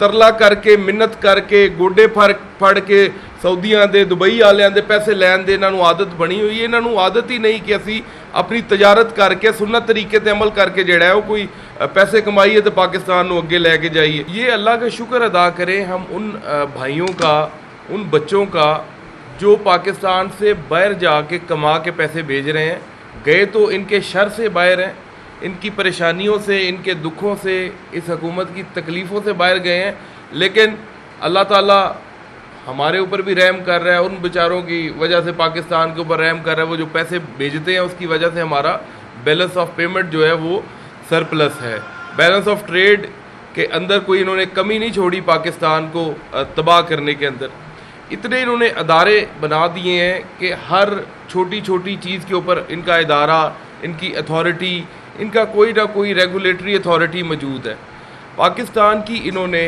ਤਰਲਾ ਕਰਕੇ ਮਿੰਨਤ ਕਰਕੇ ਗੋਡੇ ਫੜ ਕੇ ਸਾਊਦੀਆਂ ਦੇ ਦੁਬਈ ਵਾਲਿਆਂ ਦੇ ਪੈਸੇ ਲੈਣ ਦੇ ਇਹਨਾਂ ਨੂੰ ਆਦਤ ਬਣੀ ਹੋਈ ਹੈ। ਇਹਨਾਂ ਨੂੰ ਆਦਤ ਹੀ ਨਹੀਂ ਕਿ ਅਸੀਂ ਆਪਣੀ ਤਜਾਰਤ ਕਰਕੇ ਸੁन्नत ਤਰੀਕੇ ਤੇ ਅਮਲ ਕਰਕੇ ਜਿਹੜਾ ਹੈ ਉਹ ਕੋਈ पैसे कमाइए तो पाकिस्तान को अगे लेके जाइए। ये अल्लाह का शुक्र अदा करें हम उन भाइयों का, उन बच्चों का जो पाकिस्तान से बाहर जाके कमा के पैसे भेज रहे हैं। गए तो इनके शर से बाहर हैं, इनकी परेशानियों से, इनके दुखों से, इस हुकूमत की तकलीफ़ों से बाहर गए हैं, लेकिन अल्लाह ताला हमारे ऊपर भी रहम कर रहा है। उन बेचारों की वजह से पाकिस्तान के ऊपर रहम कर रहा है। वो जो पैसे भेजते हैं उसकी वजह से हमारा बैलेंस ऑफ पेमेंट जो है वो सरप्लस है। बैलेंस ऑफ ट्रेड के अंदर कोई इन्होंने कमी नहीं छोड़ी पाकिस्तान को तबाह करने के अंदर। इतने इन्होंने अदारे बना दिए हैं कि हर छोटी छोटी चीज़ के ऊपर इनका इदारा, इनकी अथॉरिटी, इनका कोई ना कोई रेगुलेटरी अथॉरिटी मौजूद है। पाकिस्तान की इन्होंने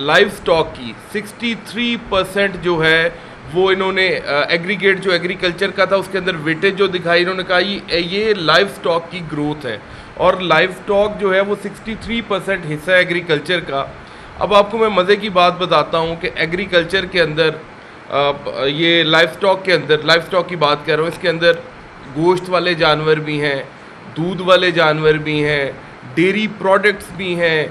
लाइव स्टॉक की 63% जो है वो इन्होंने एग्रीगेट जो एग्रीकल्चर का था उसके अंदर वेटेज जो दिखाई, इन्होंने कहा ये लाइव स्टॉक की ग्रोथ है और लाइव स्टॉक जो है वो 63% हिस्सा है एग्रीकल्चर का। अब आपको मैं मज़े की बात बताता हूँ कि एग्रीकल्चर के अंदर ये लाइव स्टॉक के अंदर, लाइव स्टॉक की बात कर रहा हूँ, इसके अंदर गोश्त वाले जानवर भी हैं, दूध वाले जानवर भी हैं, डेयरी प्रोडक्ट्स भी हैं,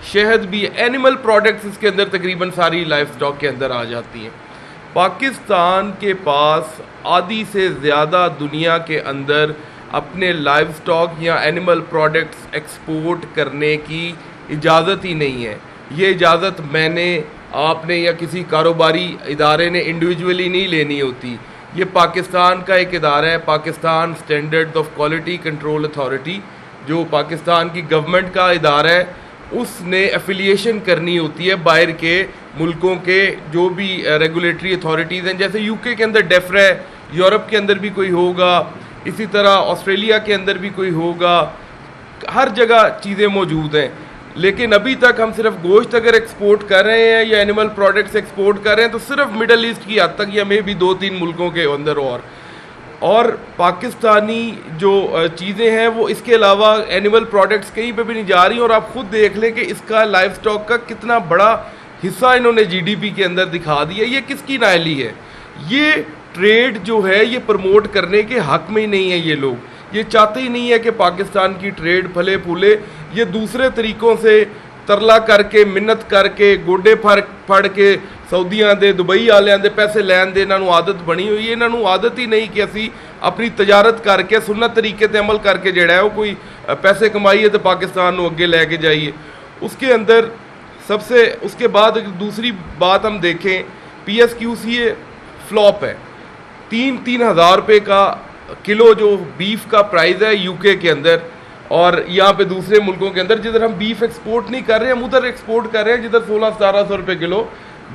शहद भी, एनिमल प्रोडक्ट्स इसके अंदर तकरीबन सारी लाइव स्टॉक के अंदर आ जाती हैं। पाकिस्तान के पास आधी से ज़्यादा दुनिया के अंदर अपने लाइव स्टॉक या एनिमल प्रोडक्ट्स एक्सपोर्ट करने की इजाज़त ही नहीं है। ये इजाज़त मैंने, आपने या किसी कारोबारी इदारे ने इंडिविजुअली नहीं लेनी होती। ये पाकिस्तान का एक इदारा है, Pakistan standard of quality control authority, जो पाकिस्तान की गवर्नमेंट का इदारा है, उसने एफिलिएशन करनी होती है बाहर के मुल्कों के जो भी रेगुलेटरी अथॉरिटीज़ हैं। जैसे यूके के अंदर डेफरा है, यूरोप के अंदर भी कोई होगा, इसी तरह ऑस्ट्रेलिया के अंदर भी कोई होगा, हर जगह चीज़ें मौजूद हैं। लेकिन अभी तक हम सिर्फ गोश्त अगर एक्सपोर्ट कर रहे हैं या एनिमल प्रोडक्ट्स एक्सपोर्ट कर रहे हैं तो सिर्फ मिडल ईस्ट की हद तक या मे भी 2-3 मुल्कों के अंदर। और पाकिस्तानी जो चीज़ें हैं वो इसके अलावा एनिमल प्रोडक्ट्स कहीं पे भी नहीं जा रही। और आप खुद देख लें कि इसका लाइव स्टॉक का कितना बड़ा हिस्सा इन्होंने जीडीपी के अंदर दिखा दिया। ये किसकी नायली है? ये ट्रेड जो है ये प्रमोट करने के हक में ही नहीं है। ये लोग ये चाहते ही नहीं है कि पाकिस्तान की ट्रेड फले फूले। ये दूसरे तरीक़ों से तरला करके मिन्नत करके गोडे फड़ के ਸਾਊਦੀਆਂ ਦੇ ਦੁਬਈ ਵਾਲਿਆਂ ਦੇ ਪੈਸੇ ਲੈਣ ਦੇ ਇਹਨਾਂ ਨੂੰ ਆਦਤ ਬਣੀ ਹੋਈ ਹੈ। ਇਹਨਾਂ ਨੂੰ ਆਦਤ ਹੀ ਨਹੀਂ ਕਿ ਅਸੀਂ ਆਪਣੀ ਤਜਾਰਤ ਕਰਕੇ सुन्नत तरीके ਤੇ ਅਮਲ ਕਰਕੇ ਜਿਹੜਾ ਹੈ ਉਹ ਕੋਈ पैसे कमाइए तो पाकिस्तान को अगे लेके जाइए। उसके अंदर सबसे उसके बाद दूसरी बात हम देखें, PSQCA फ्लॉप है। 3-3 हज़ार रुपये का किलो जो बीफ का प्राइस है यूके के अंदर, और यहाँ पे दूसरे मुल्कों के अंदर जिधर हम बीफ एक्सपोर्ट नहीं कर रहे हैं हम उधर एक्सपोर्ट कर रहे हैं जिधर 1600-1700 रुपये किलो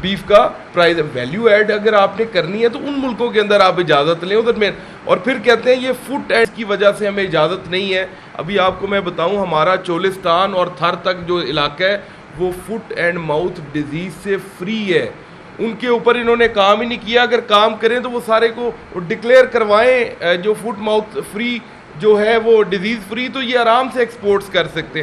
बीफ का प्राइस है। वैल्यू ऐड अगर आपने करनी है तो उन मुल्कों के अंदर आप इजाज़त लें उधर में। और फिर कहते हैं ये फुट एड की वजह से हमें इजाज़त नहीं है। अभी आपको मैं बताऊं हमारा चोलिस्तान और थर तक जो इलाका है वो फुट एंड माउथ डिजीज़ से फ्री है। उनके ऊपर इन्होंने काम ही नहीं किया। अगर काम करें तो वो सारे को डिक्लेयर करवाएं जो फुट माउथ फ्री जो है वो डिजीज़ फ्री, तो ये आराम से एक्सपोर्ट्स कर सकते हैं।